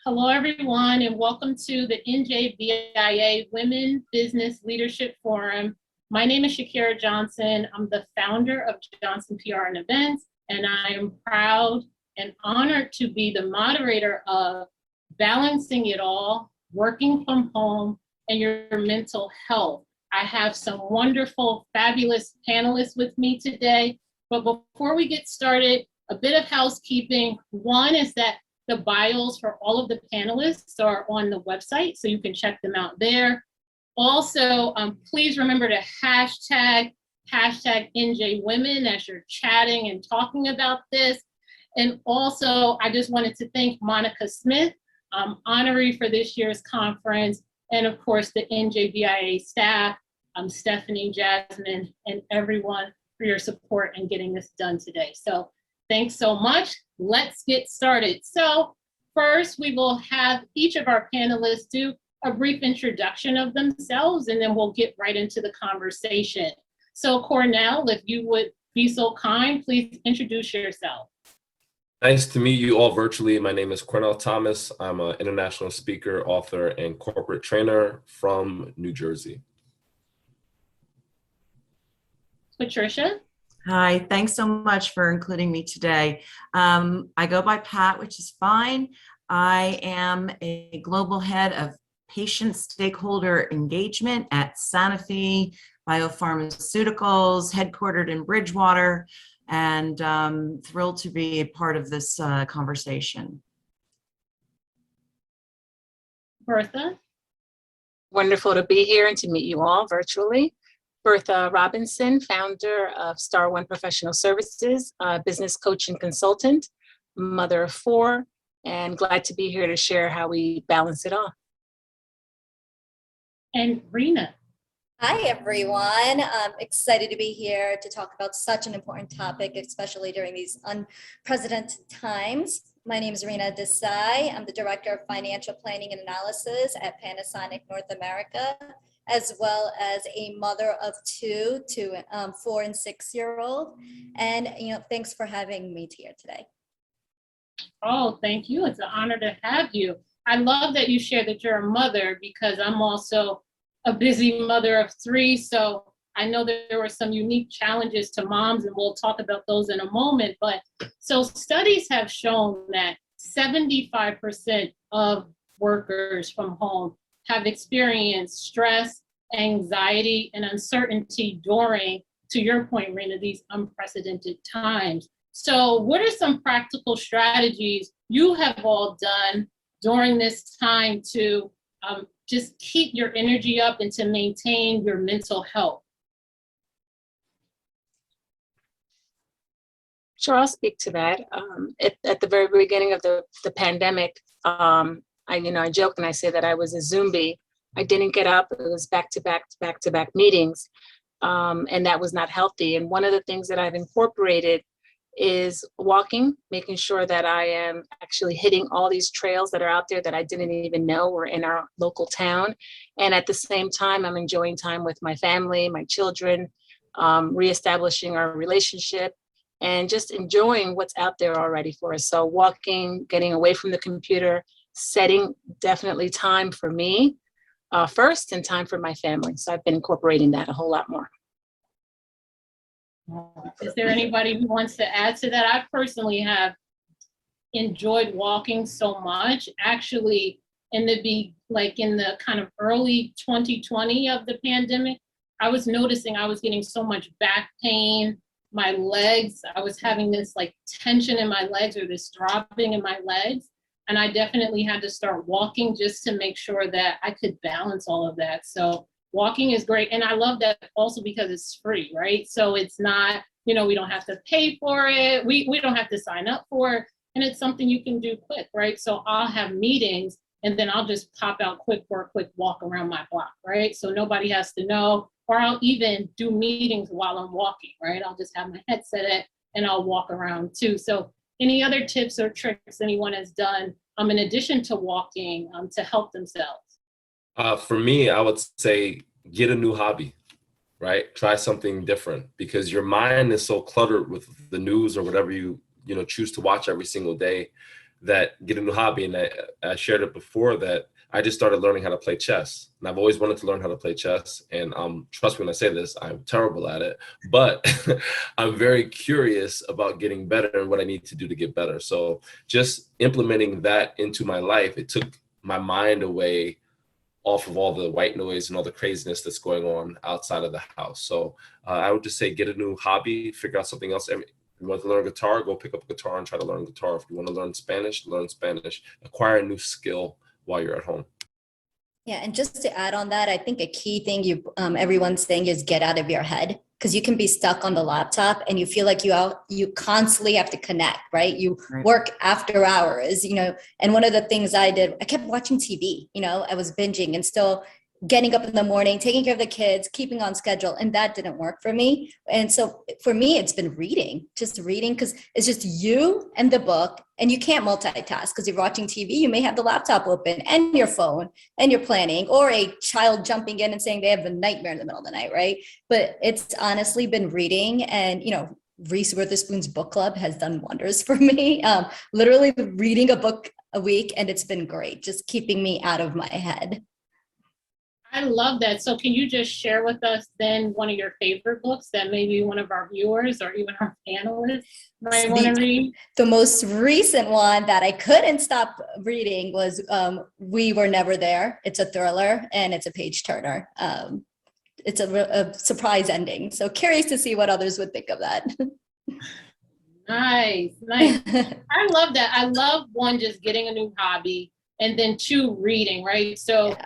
Hello, everyone, and welcome to the NJBIA Women Business Leadership Forum. My name is Shakira Johnson. I'm the founder of Johnson PR and Events, and I am proud and honored to be the moderator of Balancing It All, Working from Home, and Your Mental Health. I have some wonderful, fabulous panelists with me today, but before we get started, a bit of housekeeping. One is that the bios for all of the panelists are on the website, so you can check them out there. Also, please remember to hashtag NJWomen as you're chatting and talking about this. And also, I just wanted to thank Monica Smith, honoree for this year's conference, and of course the NJBIA staff, Stephanie, Jasmine, and everyone for your support in getting this done today. So thanks so much. Let's get started. So first, we will have each of our panelists do a brief introduction of themselves, and then we'll get right into the conversation. So Cornell, if you would be so kind, please introduce yourself. Nice to meet you all virtually. My name is Cornell Thomas. I'm an international speaker, author, and corporate trainer from New Jersey. Patricia. Hi, thanks so much for including me today. I go by Pat, which is fine. I am a global head of patient stakeholder engagement at Sanofi Biopharmaceuticals, headquartered in Bridgewater, and thrilled to be a part of this conversation. Bertha. Wonderful to be here and to meet you all virtually. Bertha Robinson, founder of Star One Professional Services, business coach and consultant, mother of 4, and glad to be here to share how we balance it all. And Rina. Hi, everyone. I'm excited to be here to talk about such an important topic, especially during these unprecedented times. My name is Rina Desai. I'm the Director of Financial Planning and Analysis at Panasonic North America, as well as a mother of 2 to 4 and 6-year-old. And thanks for having me here today. Oh, thank you. It's an honor to have you. I love that you share that you're a mother, because I'm also a busy mother of 3. So I know that there were some unique challenges to moms, and we'll talk about those in a moment. But so studies have shown that 75% of workers from home have experienced stress, anxiety, and uncertainty during, to your point, Rina, these unprecedented times. So what are some practical strategies you have all done during this time to just keep your energy up and to maintain your mental health? Sure, I'll speak to that. At the very beginning of the pandemic, I joke and I say that I was a zombie. I didn't get up. It was back-to-back meetings, and that was not healthy. And one of the things that I've incorporated is walking, making sure that I am actually hitting all these trails that are out there that I didn't even know were in our local town. And at the same time, I'm enjoying time with my family, my children, reestablishing our relationship, and just enjoying what's out there already for us. So walking, getting away from the computer, setting definitely time for me first and time for my family. So I've been incorporating that a whole lot more. Is there anybody who wants to add to that? I personally have enjoyed walking so much. Actually, in the kind of early 2020 of the pandemic, I was noticing I was getting so much back pain, my legs, I was having this tension in my legs, or this throbbing in my legs. And I definitely had to start walking just to make sure that I could balance all of that. So walking is great. And I love that also because it's free, right? So it's not, we don't have to pay for it. We don't have to sign up for it. And it's something you can do quick, right? So I'll have meetings and then I'll just pop out quick for a quick walk around my block, right? So nobody has to know, or I'll even do meetings while I'm walking, right? I'll just have my headset in and I'll walk around too. So any other tips or tricks anyone has done in addition to walking to help themselves? For me, I would say get a new hobby, right? Try something different, because your mind is so cluttered with the news or whatever you choose to watch every single day. that get a new hobby, and I shared it before that I just started learning how to play chess. And I've always wanted to learn how to play chess. And trust me when I say this, I'm terrible at it, but I'm very curious about getting better and what I need to do to get better. So just implementing that into my life, it took my mind away off of all the white noise and all the craziness that's going on outside of the house. So I would just say, get a new hobby, figure out something else. If you want to learn guitar, go pick up a guitar and try to learn guitar. If you want to learn Spanish, acquire a new skill while you're at home. Yeah, and just to add on that, I think a key thing everyone's saying is get out of your head, because you can be stuck on the laptop and you feel like you constantly have to connect, right? You work after hours, and one of the things I did, I kept watching TV, I was binging and still getting up in the morning, taking care of the kids, keeping on schedule, and that didn't work for me. And so for me, it's been just reading, because it's just you and the book, and you can't multitask, because you're watching TV, you may have the laptop open and your phone and you're planning, or a child jumping in and saying they have a nightmare in the middle of the night, right? But it's honestly been reading, and Reese Witherspoon's book club has done wonders for me. Literally reading a book a week, and it's been great, just keeping me out of my head. I love that. So can you just share with us then one of your favorite books that maybe one of our viewers or even our panelists might want to read? The most recent one that I couldn't stop reading was We Were Never There. It's a thriller and it's a page turner. It's a surprise ending. So curious to see what others would think of that. Nice. I love that. I love, one, just getting a new hobby, and then two, reading, right? So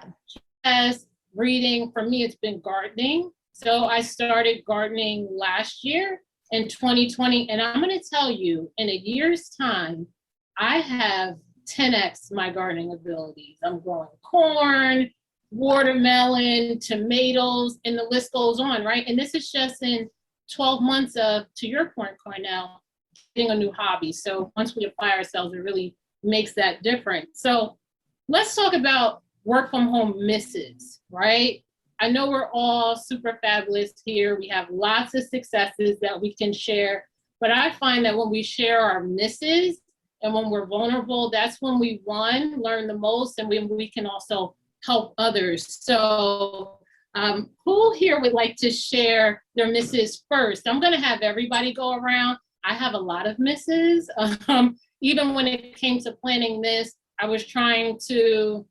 as reading, for me, it's been gardening. So I started gardening last year in 2020. And I'm going to tell you, in a year's time, I have 10x my gardening abilities. I'm growing corn, watermelon, tomatoes, and the list goes on, right? And this is just in 12 months of, to your point, Cornell, getting a new hobby. So once we apply ourselves, it really makes that difference. So let's talk about work from home misses, right? I know we're all super fabulous here. We have lots of successes that we can share, but I find that when we share our misses and when we're vulnerable, that's when we, one, learn the most, and when we can also help others. So who here would like to share their misses first? I'm gonna have everybody go around. I have a lot of misses. Even when it came to planning this, I was trying to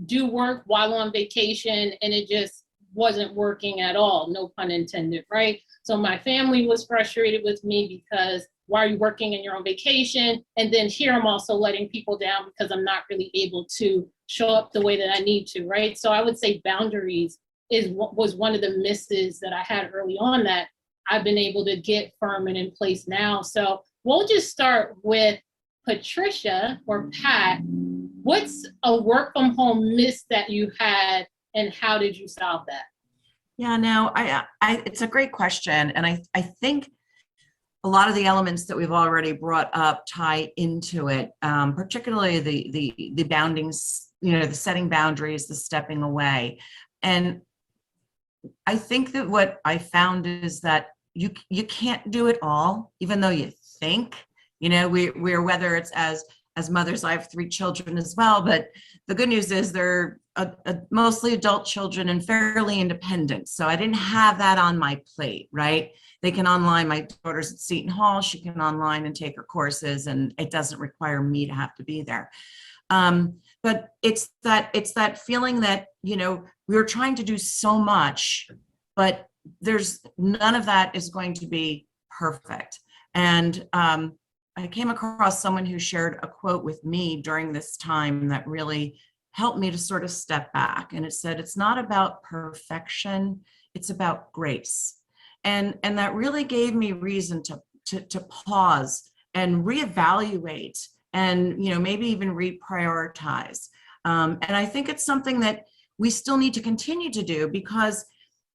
do work while on vacation, and it just wasn't working at all, no pun intended, right? So my family was frustrated with me because why are you working and you're on vacation? And then here I'm also letting people down because I'm not really able to show up the way that I need to, right? So I would say boundaries was one of the misses that I had early on that I've been able to get firm and in place now. So we'll just start with Patricia or Pat. What's a work from home miss that you had, and how did you solve that? Yeah, no, it's a great question. And I think a lot of the elements that we've already brought up tie into it, particularly the boundings, the setting boundaries, the stepping away. And I think that what I found is that you can't do it all, even though you think, we're whether it's as mothers, I have 3 children as well, but the good news is they're mostly adult children and fairly independent. So I didn't have that on my plate, right? They can online, my daughter's at Seton Hall, she can online and take her courses, and it doesn't require me to have to be there. But it's that feeling that, we were trying to do so much, but there's none of that is going to be perfect. And I came across someone who shared a quote with me during this time that really helped me to sort of step back. And it said, it's not about perfection, it's about grace. And that really gave me reason to pause and reevaluate and, maybe even reprioritize. And I think it's something that we still need to continue to do, because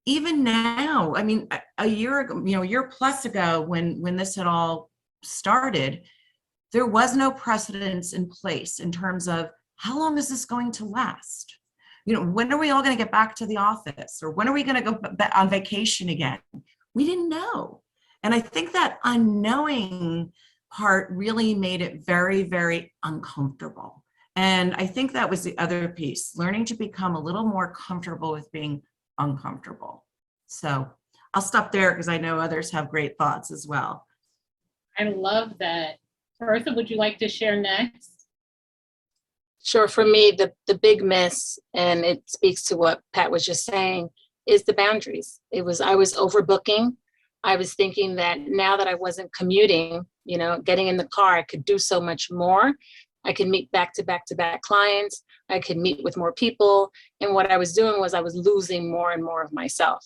even now, I mean, a year ago, a year plus ago, when this had all started, there was no precedence in place in terms of how long is this going to last? When are we all going to get back to the office, or when are we going to go on vacation again? We didn't know. And I think that unknowing part really made it very, very uncomfortable. And I think that was the other piece, learning to become a little more comfortable with being uncomfortable. So I'll stop there because I know others have great thoughts as well. I love that. Bertha, would you like to share next? Sure. For me, the big miss, and it speaks to what Pat was just saying, is the boundaries. I was overbooking. I was thinking that now that I wasn't commuting, getting in the car, I could do so much more. I could meet back to back clients. I could meet with more people. And what I was doing was I was losing more and more of myself.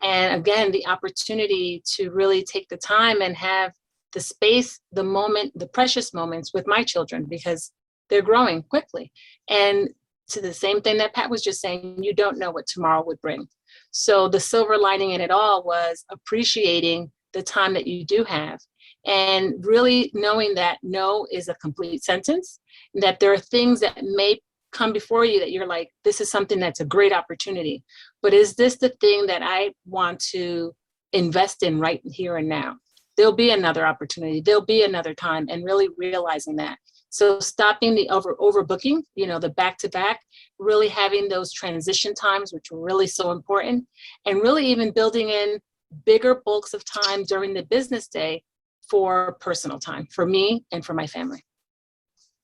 And again, the opportunity to really take the time and have the space, the moment, the precious moments with my children, because they're growing quickly. And to the same thing that Pat was just saying, you don't know what tomorrow would bring. So the silver lining in it all was appreciating the time that you do have, and really knowing that no is a complete sentence, that there are things that may come before you that you're like, this is something that's a great opportunity, but is this the thing that I want to invest in right here and now? There'll be another opportunity, there'll be another time, and really realizing that. So stopping the overbooking, the back-to-back, really having those transition times, which were really so important, and really even building in bigger bulks of time during the business day for personal time, for me and for my family.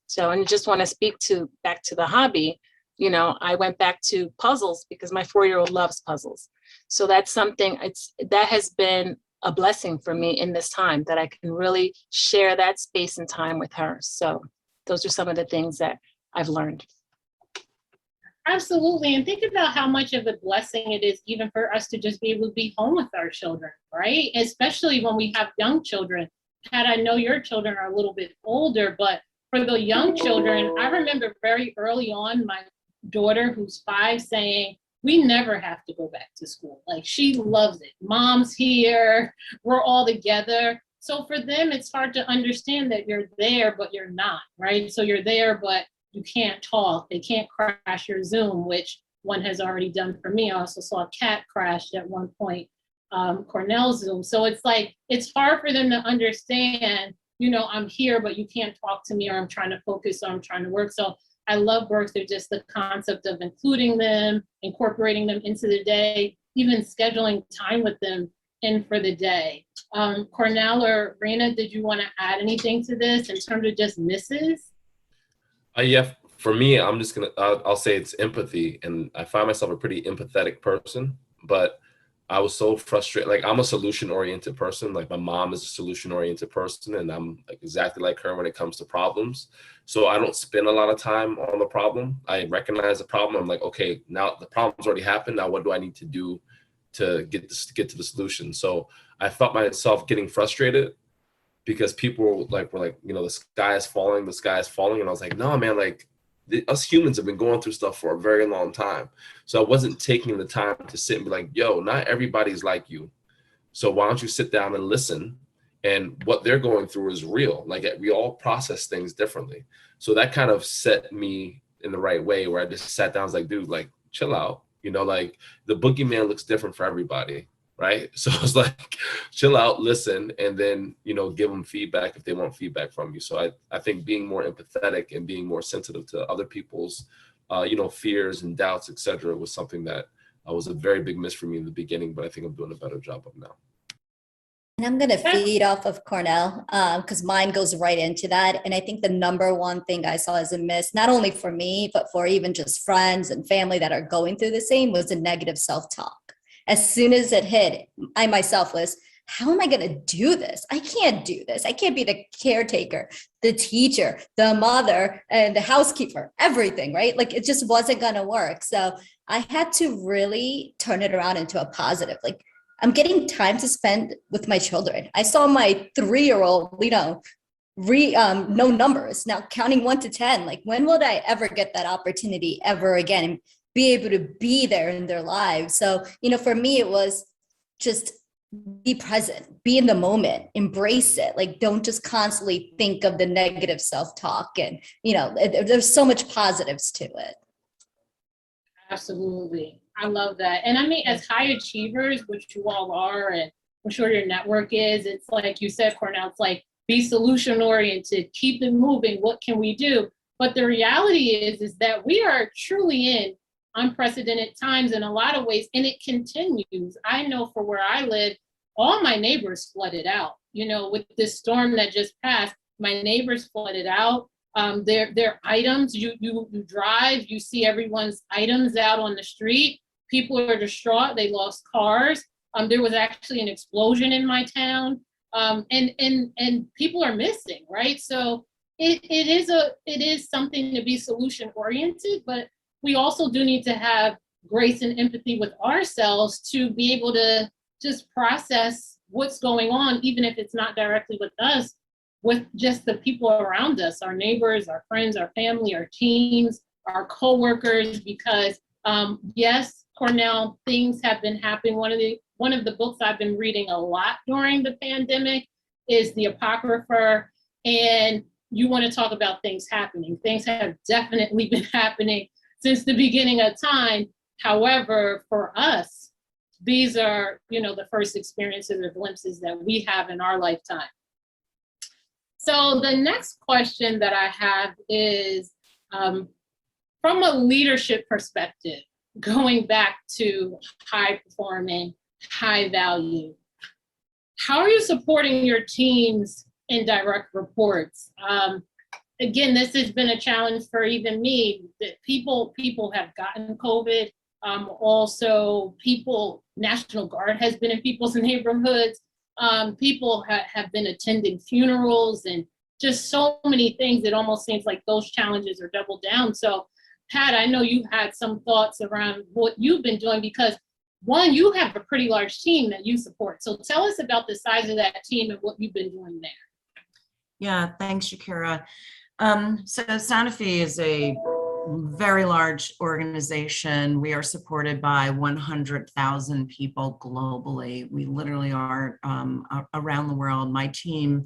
So, and I just want to speak back to the hobby, I went back to puzzles because my 4-year-old loves puzzles. So that's something, that has been a blessing for me in this time, that I can really share that space and time with her. So those are some of the things that I've learned. Absolutely. And think about how much of a blessing it is even for us to just be able to be home with our children, right? Especially when we have young children. Pat, I know your children are a little bit older, but for the young children, I remember very early on my daughter, who's 5, saying, we never have to go back to school. Like, she loves it. Mom's here, we're all together. So for them, it's hard to understand that you're there, but you're not, right? So you're there, but you can't talk. They can't crash your Zoom, which one has already done for me. I also saw a cat crash at one point, Cornell Zoom. So it's like, it's hard for them to understand, I'm here, but you can't talk to me, or I'm trying to focus, or I'm trying to work. So I love Bertha, just the concept of including them, incorporating them into the day, even scheduling time with them in for the day. Cornell or Rina, did you want to add anything to this in terms of just misses? Yeah, for me, I'm just I'll say it's empathy. And I find myself a pretty empathetic person, but I was so frustrated. Like, I'm a solution-oriented person. Like, my mom is a solution-oriented person, and I'm exactly like her when it comes to problems. So I don't spend a lot of time on the problem. I recognize the problem. I'm like, okay, now the problem's already happened. Now what do I need to do to get to the solution? So I felt myself getting frustrated because people were like, the sky is falling, the sky is falling. And I was like, no, man, like, us humans have been going through stuff for a very long time. So I wasn't taking the time to sit and be like, yo, not everybody's like you. So why don't you sit down and listen? And what they're going through is real. Like, we all process things differently. So that kind of set me in the right way, where I just sat down and was like, dude, like, chill out. Like, the boogeyman looks different for everybody, right? So it's like, chill out, listen, and then, give them feedback if they want feedback from you. So I think being more empathetic and being more sensitive to other people's, fears and doubts, et cetera, was something that was a very big miss for me in the beginning, but I think I'm doing a better job of now. And I'm going to feed off of Cornell because mine goes right into that. And I think the number one thing I saw as a miss, not only for me, but for even just friends and family that are going through the same, was a negative self-talk. As soon as it hit, I myself was, how am I going to do this? I can't do this. I can't be the caretaker, the teacher, the mother, and the housekeeper, everything, right? Like, it just wasn't going to work. So I had to really turn it around into a positive. Like, I'm getting time to spend with my children. I saw my 3-year-old, know numbers, now counting 1 to 10. Like, when will I ever get that opportunity ever again and be able to be there in their lives? So, for me, it was just be present, be in the moment, embrace it. Like, don't just constantly think of the negative self-talk. And, there's so much positives to it. Absolutely. I love that. And I mean, as high achievers, which you all are, and I'm sure your network is, it's like you said, Cornell, it's like be solution oriented, keep it moving, what can we do? But the reality is that we are truly in unprecedented times in a lot of ways, and it continues. I know for where I live, all my neighbors flooded out. You know, with this storm that just passed, my neighbors flooded out. Their items, you drive, you see everyone's items out on the street. People are distraught, they lost cars. There was actually an explosion in my town. And people are missing, right? So it is something to be solution oriented, but we also do need to have grace and empathy with ourselves to be able to just process what's going on, even if it's not directly with us, with just the people around us, our neighbors, our friends, our family, our teams, our coworkers, because yes, Cornell, things have been happening. One of the books I've been reading a lot during the pandemic is The Apocrypha, and you want to talk about things happening. Things have definitely been happening since the beginning of time. However, for us, these are, the first experiences or glimpses that we have in our lifetime. So the next question that I have is, from a leadership perspective, going back to high performing, high value, how are you supporting your teams in direct reports? Again, this has been a challenge for even me. That people have gotten COVID. Also, National Guard has been in people's neighborhoods. People have been attending funerals and just so many things. It almost seems like those challenges are doubled down. So, Pat, I know you had some thoughts around what you've been doing because, one, you have a pretty large team that you support. So tell us about the size of that team and what you've been doing there. Yeah, thanks, Shakira. So Sanofi is a very large organization. We are supported by 100,000 people globally. We literally are around the world. My team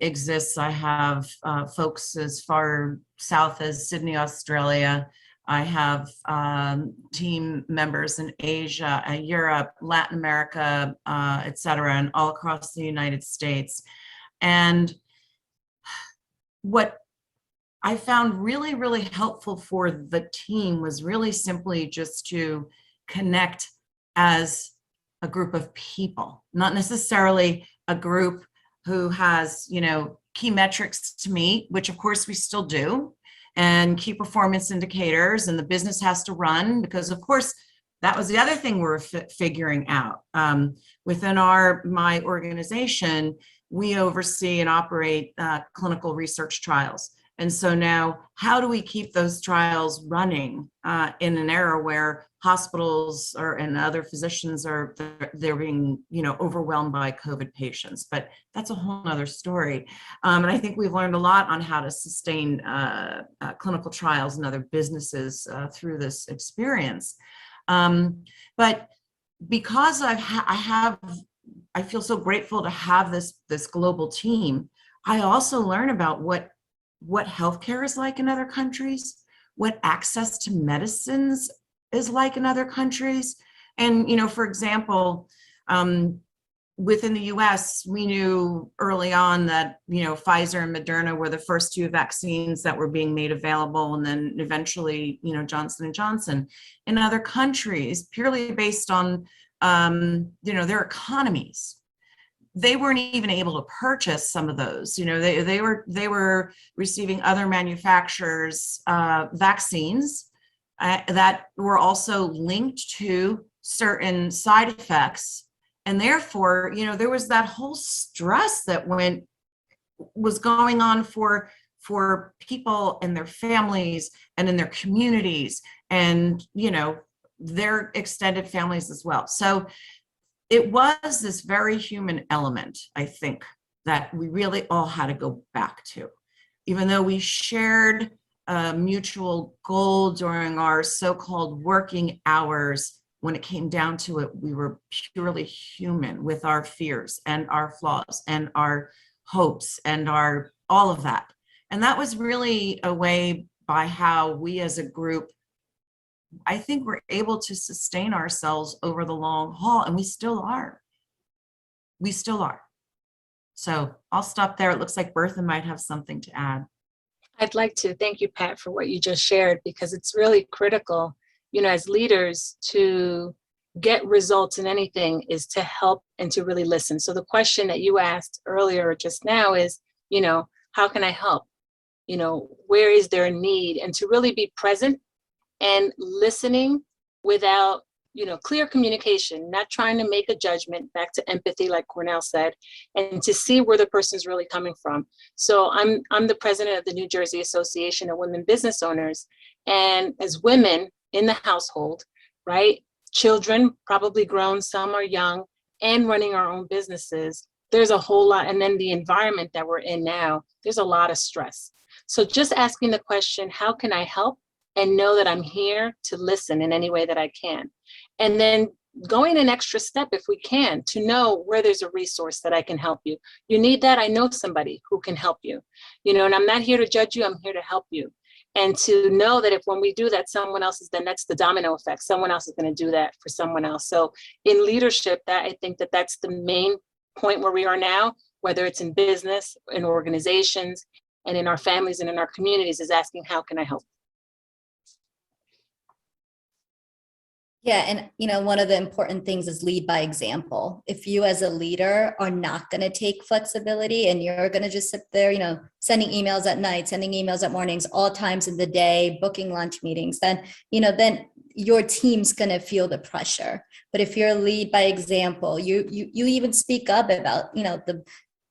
exists. I have folks as far south as Sydney, Australia. I have team members in Asia, Europe, Latin America, et cetera, and all across the United States. And what I found really, really helpful for the team was really simply just to connect as a group of people, not necessarily a group who has, key metrics to meet, which of course we still do, and key performance indicators, and the business has to run because of course that was the other thing we're figuring out. Within my organization, we oversee and operate clinical research trials. And so now, how do we keep those trials running in an era where hospitals and other physicians they're being, overwhelmed by COVID patients? But that's a whole other story. And I think we've learned a lot on how to sustain clinical trials and other businesses through this experience. But because I feel so grateful to have this global team, I also learn about what healthcare is like in other countries, what access to medicines is like in other countries. And, for example, within the US, we knew early on that, Pfizer and Moderna were the first two vaccines that were being made available. And then eventually, Johnson & Johnson. In other countries, purely based on, their economies, they weren't even able to purchase some of those. They were receiving other manufacturers' vaccines that were also linked to certain side effects, and therefore, there was that whole stress that was going on for people and their families and in their communities, and their extended families as well. So it was this very human element, I think, that we really all had to go back to. Even though we shared a mutual goal during our so-called working hours, when it came down to it, we were purely human with our fears and our flaws and our hopes and all of that. And that was really a way by how we as a group, I think, we're able to sustain ourselves over the long haul, and we still are. So I'll stop there. It looks like Bertha might have something to add. I'd like to thank you, Pat, for what you just shared, because it's really critical, as leaders, to get results in anything is to help and to really listen. So the question that you asked earlier just now is, how can I help? Where is there a need? And to really be present and listening without, clear communication, not trying to make a judgment, back to empathy, like Cornell said, and to see where the person's really coming from. So I'm the president of the New Jersey Association of Women Business Owners. And as women in the household, right? Children, probably grown, some are young, and running our own businesses, there's a whole lot. And then the environment that we're in now, there's a lot of stress. So just asking the question, how can I help? And know that I'm here to listen in any way that I can. And then going an extra step if we can, to know where there's a resource that I can help you. You need that, I know somebody who can help you. And I'm not here to judge you, I'm here to help you. And to know that if when we do that, someone else is, then that's the domino effect. Someone else is going to do that for someone else. So in leadership, that I think that's the main point where we are now, whether it's in business, in organizations, and in our families and in our communities, is asking, how can I help? Yeah, and one of the important things is lead by example. If you as a leader are not going to take flexibility and you're going to just sit there, sending emails at night, sending emails at mornings, all times in the day, booking lunch meetings, then your team's going to feel the pressure. But if you're lead by example, you even speak up about,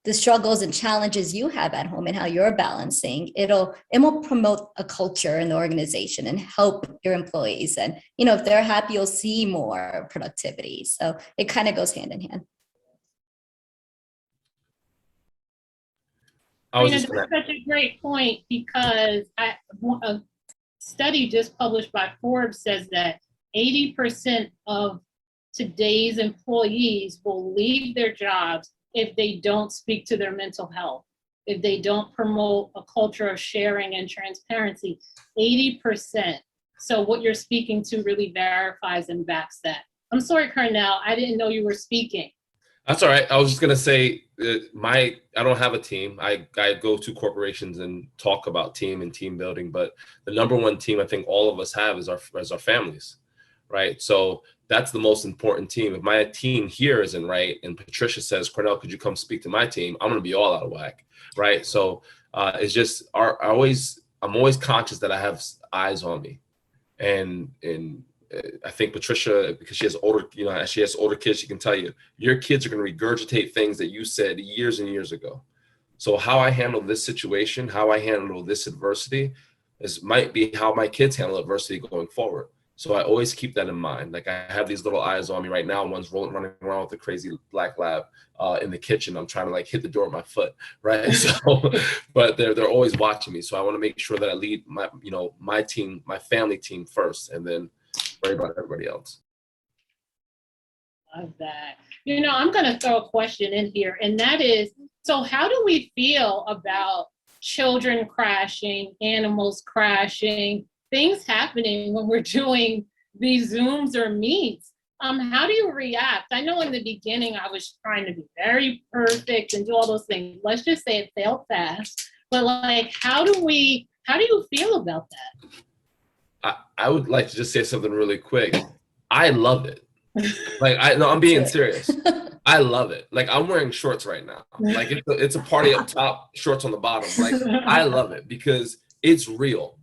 the struggles and challenges you have at home and how you're balancing, it will promote a culture in the organization and help your employees. And, if they're happy, you'll see more productivity. So it kind of goes hand in hand. That's such a great point, because a study just published by Forbes says that 80% of today's employees will leave their jobs if they don't speak to their mental health, if they don't promote a culture of sharing and transparency. 80%. So what you're speaking to really verifies and backs that. I'm sorry, Cornell, I didn't know you were speaking. That's all right. I was just going to say, I don't have a team. I go to corporations and talk about team and team building, but the number one team I think all of us have is our families, right? So that's the most important team. If my team here isn't right, and Patricia says, Cornell, could you come speak to my team? I'm going to be all out of whack, right? So it's just, I'm always conscious that I have eyes on me. And I think Patricia, because she has older kids, she can tell you, your kids are going to regurgitate things that you said years and years ago. So how I handle this situation, how I handle this adversity, might be how my kids handle adversity going forward. So I always keep that in mind. Like, I have these little eyes on me right now. One's running around with a crazy black lab in the kitchen. I'm trying to hit the door with my foot, right? So, but they're always watching me. So I want to make sure that I lead my team, my family team first, and then worry about everybody else. Love that. I'm going to throw a question in here, and that is, so how do we feel about children crashing, animals crashing, things happening when we're doing these Zooms or Meets? How do you react? I know in the beginning I was trying to be very perfect and do all those things. Let's just say it failed fast. But how do you feel about that? I would like to just say something really quick. I love it. I'm being serious. I love it. I'm wearing shorts right now. It's a party up top, shorts on the bottom. I love it because it's real.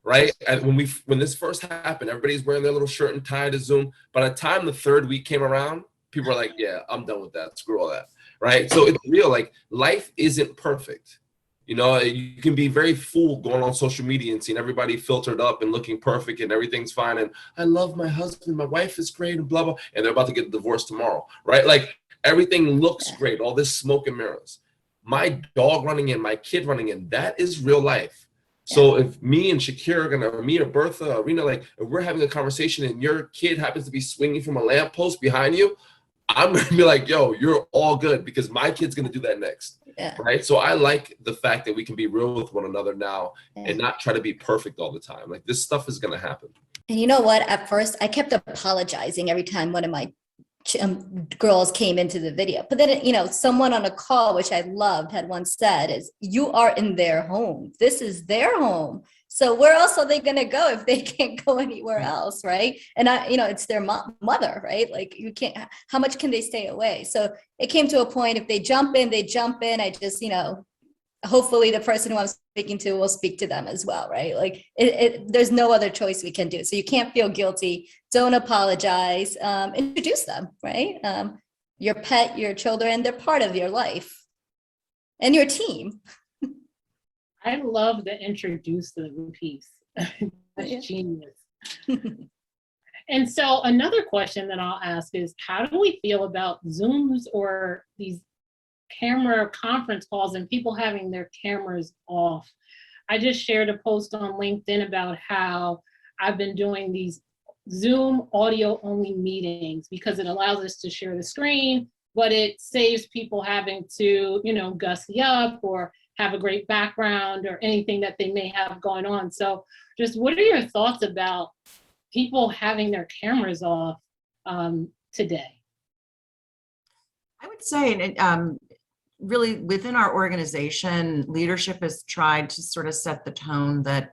Right? And when this first happened, everybody's wearing their little shirt and tie to Zoom. By the time the third week came around, people were like, yeah, I'm done with that. Screw all that. Right? So it's real. Life isn't perfect. You can be very fooled going on social media and seeing everybody filtered up and looking perfect and everything's fine. And I love my husband, my wife is great, and blah, blah. And they're about to get divorced tomorrow. Right? Everything looks great. All this smoke and mirrors. My dog running in, my kid running in, that is real life. So if me and Shakira or me or Bertha or Rina, if we're having a conversation and your kid happens to be swinging from a lamppost behind you, I'm going to be like, yo, you're all good because my kid's going to do that next. Yeah. Right. So I like the fact that we can be real with one another now and not try to be perfect all the time. This stuff is going to happen. And you know what? At first, I kept apologizing every time one of my girls came into the video. But then, someone on a call, which I loved, had once said is, you are in their home. This is their home. So where else are they going to go if they can't go anywhere else, right? And it's their mother, right? Like, you can't, how much can they stay away? So it came to a point, if they jump in, they jump in. I just, hopefully the person who I'm speaking to will speak to them as well, right? Like, there's no other choice we can do. So you can't feel guilty. Don't apologize. Introduce them, right? Your pet, your children, they're part of your life and your team. I love the introduce them piece. That's genius. And so another question that I'll ask is, how do we feel about Zooms or these camera conference calls and people having their cameras off? I just shared a post on LinkedIn about how I've been doing these Zoom audio only meetings because it allows us to share the screen, but it saves people having to, gussy up or have a great background or anything that they may have going on. So just what are your thoughts about people having their cameras off today? I would say, really within our organization, leadership has tried to sort of set the tone that,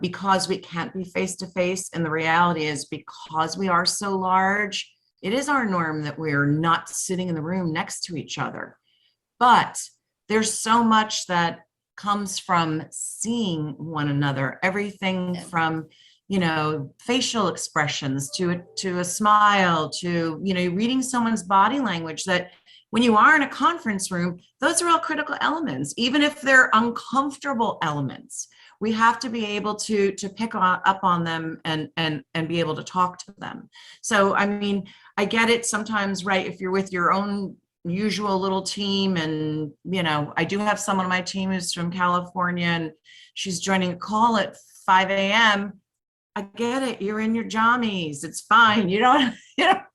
because we can't be face-to-face, and the reality is, because we are so large, it is our norm that we're not sitting in the room next to each other. But there's so much that comes from seeing one another, everything from, facial expressions to a smile, to, reading someone's body language, that when you are in a conference room, those are all critical elements, even if they're uncomfortable elements. We have to be able to pick up on them and be able to talk to them. So, I get it sometimes, right? If you're with your own usual little team, and I do have someone on my team who's from California, and she's joining a call at 5 a.m. I get it. You're in your jammies. It's fine. You don't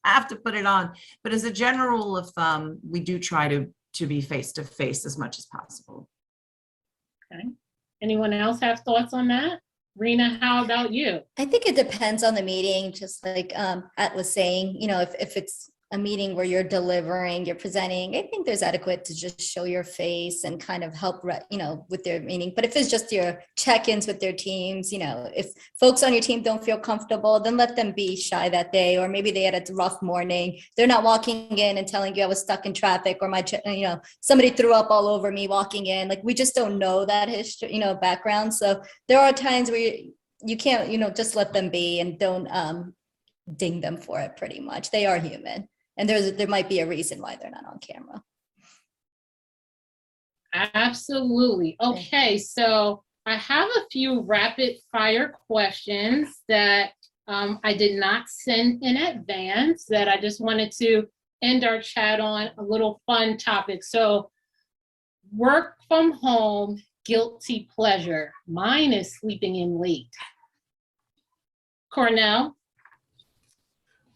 have to put it on. But as a general rule of thumb, we do try to be face to face as much as possible. Okay. Anyone else have thoughts on that? Rina, how about you? I think it depends on the meeting, just like At was saying, if it's a meeting where you're delivering, you're presenting, I think there's adequate to just show your face and kind of help, with their meeting. But if it's just your check-ins with their teams, if folks on your team don't feel comfortable, then let them be shy that day, or maybe they had a rough morning. They're not walking in and telling you I was stuck in traffic, or somebody threw up all over me walking in. Like, we just don't know that history, background. So there are times where you can't, just let them be and don't ding them for it. Pretty much, they are human. And there might be a reason why they're not on camera. Absolutely. Okay, so I have a few rapid fire questions that I did not send in advance, that I just wanted to end our chat on a little fun topic. So, work from home, guilty pleasure. Mine is sleeping in late. Cornell?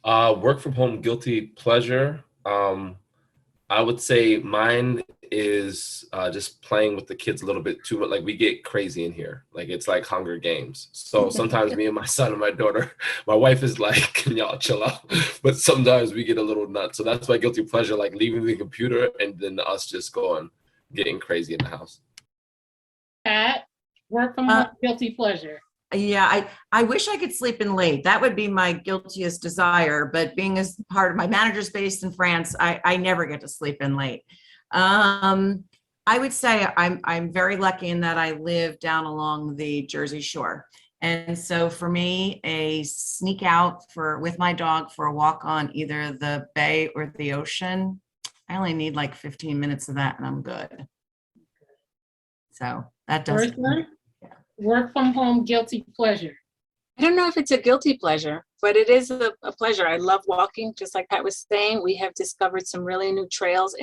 Work from home, guilty pleasure. I would say mine is just playing with the kids a little bit too much. Like, we get crazy in here. Like, it's like Hunger Games. So sometimes me and my son and my daughter, my wife is like, can y'all chill out? But sometimes we get a little nuts. So that's my guilty pleasure, like leaving the computer and then us just getting crazy in the house. Pat, work from home, guilty pleasure. Yeah, I wish I could sleep in late. That would be my guiltiest desire. But being as part of my manager's based in France, I never get to sleep in late. I would say I'm very lucky in that I live down along the Jersey Shore. And so for me, a sneak out with my dog for a walk on either the bay or the ocean, I only need like 15 minutes of that and I'm good. So that does. Work from home, guilty pleasure. I don't know if it's a guilty pleasure, but it is a pleasure. I love walking, just like Pat was saying. We have discovered some really new trails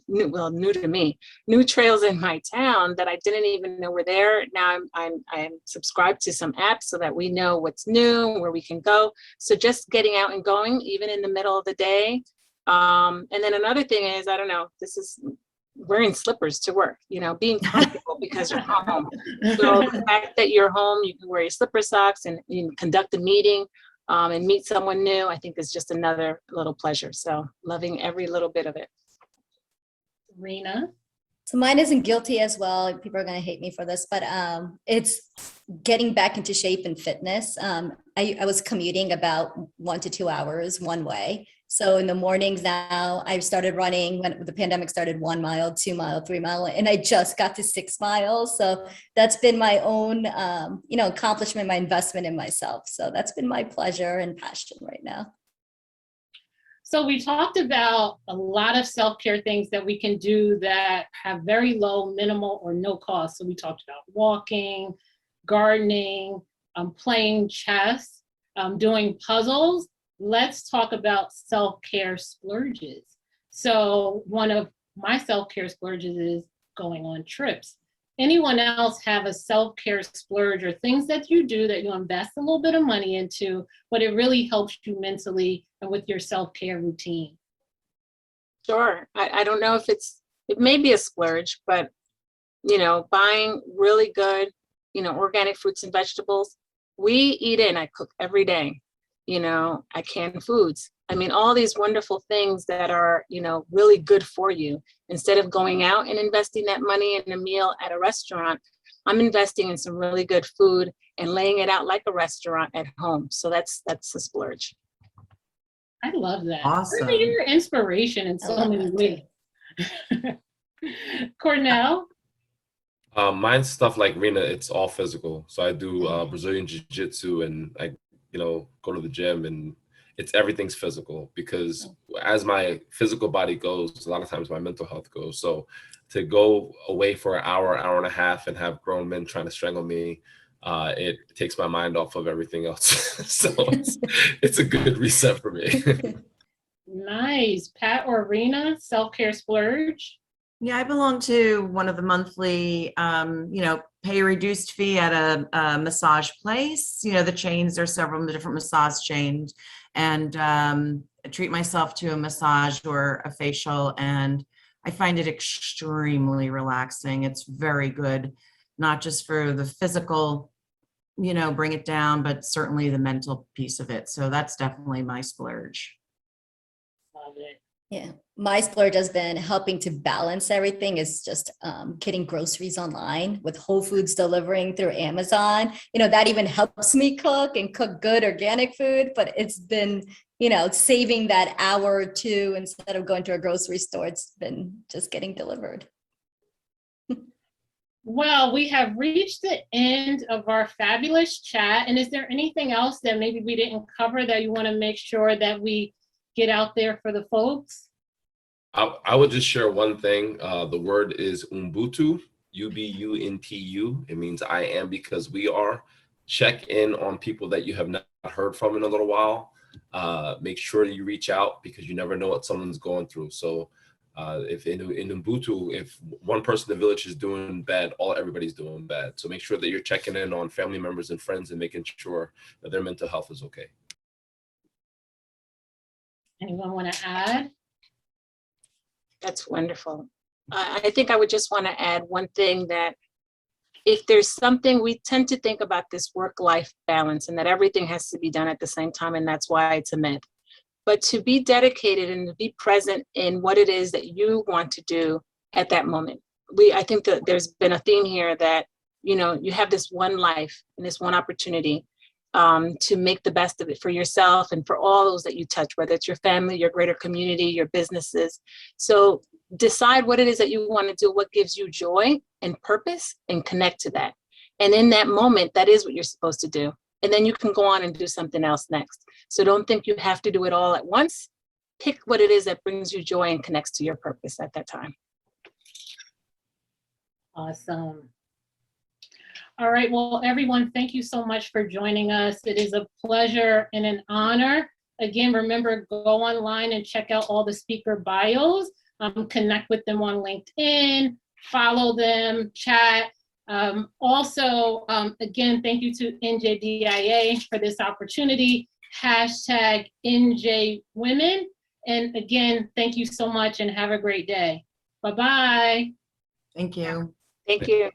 new to me, new trails in my town that I didn't even know were there. Now I'm subscribed to some apps so that we know what's new, where we can go. So just getting out and going, even in the middle of the day. And then another thing is, I don't know, wearing slippers to work, being comfortable because you're home. So the fact that you're home, you can wear your slipper socks and you can conduct a meeting. and meet someone new, I think is just another little pleasure. So loving every little bit of it. Rina? So mine isn't guilty as well. People are going to hate me for this, but it's getting back into shape and fitness. I was commuting about 1 to 2 hours one way. So in the mornings now, I've started running when the pandemic started, 1 mile, 2 mile, 3 mile, and I just got to 6 miles. So that's been my own, accomplishment, my investment in myself. So that's been my pleasure and passion right now. So we talked about a lot of self-care things that we can do that have very low, minimal, or no cost. So we talked about walking, gardening, playing chess, doing puzzles. Let's talk about self-care splurges. So one of my self-care splurges is going on trips. Anyone else have a self-care splurge or things that you do that you invest a little bit of money into, but it really helps you mentally and with your self-care routine? Sure. I don't know if it may be a splurge, but, buying really good, organic fruits and vegetables. We eat in, I cook every day, I can foods. I mean, all these wonderful things that are, really good for you. Instead of going out and investing that money in a meal at a restaurant, I'm investing in some really good food and laying it out like a restaurant at home. So that's a splurge. I love that. Awesome. You're inspiration in so many ways. Cornell? Mine's stuff like Rina, it's all physical. So I do Brazilian Jiu-Jitsu, and I, go to the gym, and everything's physical, because as my physical body goes, a lot of times my mental health goes. So to go away for an hour, hour and a half and have grown men trying to strangle me, it takes my mind off of everything else. So it's a good reset for me. Nice. Pat or Rina, self-care splurge? Yeah, I belong to one of the monthly, pay reduced fee at a massage place. The chains, there's several different massage chains, and I treat myself to a massage or a facial, and I find it extremely relaxing. It's very good, not just for the physical, bring it down, but certainly the mental piece of it. So that's definitely my splurge. Love it. Yeah, my splurge has been helping to balance everything, is just getting groceries online with Whole Foods delivering through Amazon. That even helps me cook and cook good organic food, but it's been, saving that hour or two instead of going to a grocery store. It's been just getting delivered. Well, we have reached the end of our fabulous chat. And is there anything else that maybe we didn't cover that you want to make sure that we get out there for the folks? I would just share one thing. The word is Ubuntu, Ubuntu. It means I am because we are. Check in on people that you have not heard from in a little while. Make sure you reach out, because you never know what someone's going through. So if in Ubuntu, if one person in the village is doing bad, everybody's doing bad. So make sure that you're checking in on family members and friends and making sure that their mental health is okay. Anyone want to add? That's wonderful. I think I would just want to add one thing, that if there's something, we tend to think about this work-life balance and that everything has to be done at the same time, and that's why it's a myth. But to be dedicated and to be present in what it is that you want to do at that moment. I think that there's been a theme here that, you have this one life and this one opportunity to make the best of it for yourself and for all those that you touch, whether it's your family, your greater community, your businesses. So decide what it is that you want to do, what gives you joy and purpose, and connect to that. And in that moment, that is what you're supposed to do. And then you can go on and do something else next. So don't think you have to do it all at once. Pick what it is that brings you joy and connects to your purpose at that time. Awesome. All right, well, everyone, thank you so much for joining us. It is a pleasure and an honor. Again, remember, go online and check out all the speaker bios. Connect with them on LinkedIn, follow them, chat. Also, again, thank you to NJBIA for this opportunity. #NJWomen. And again, thank you so much and have a great day. Bye-bye. Thank you. Thank you.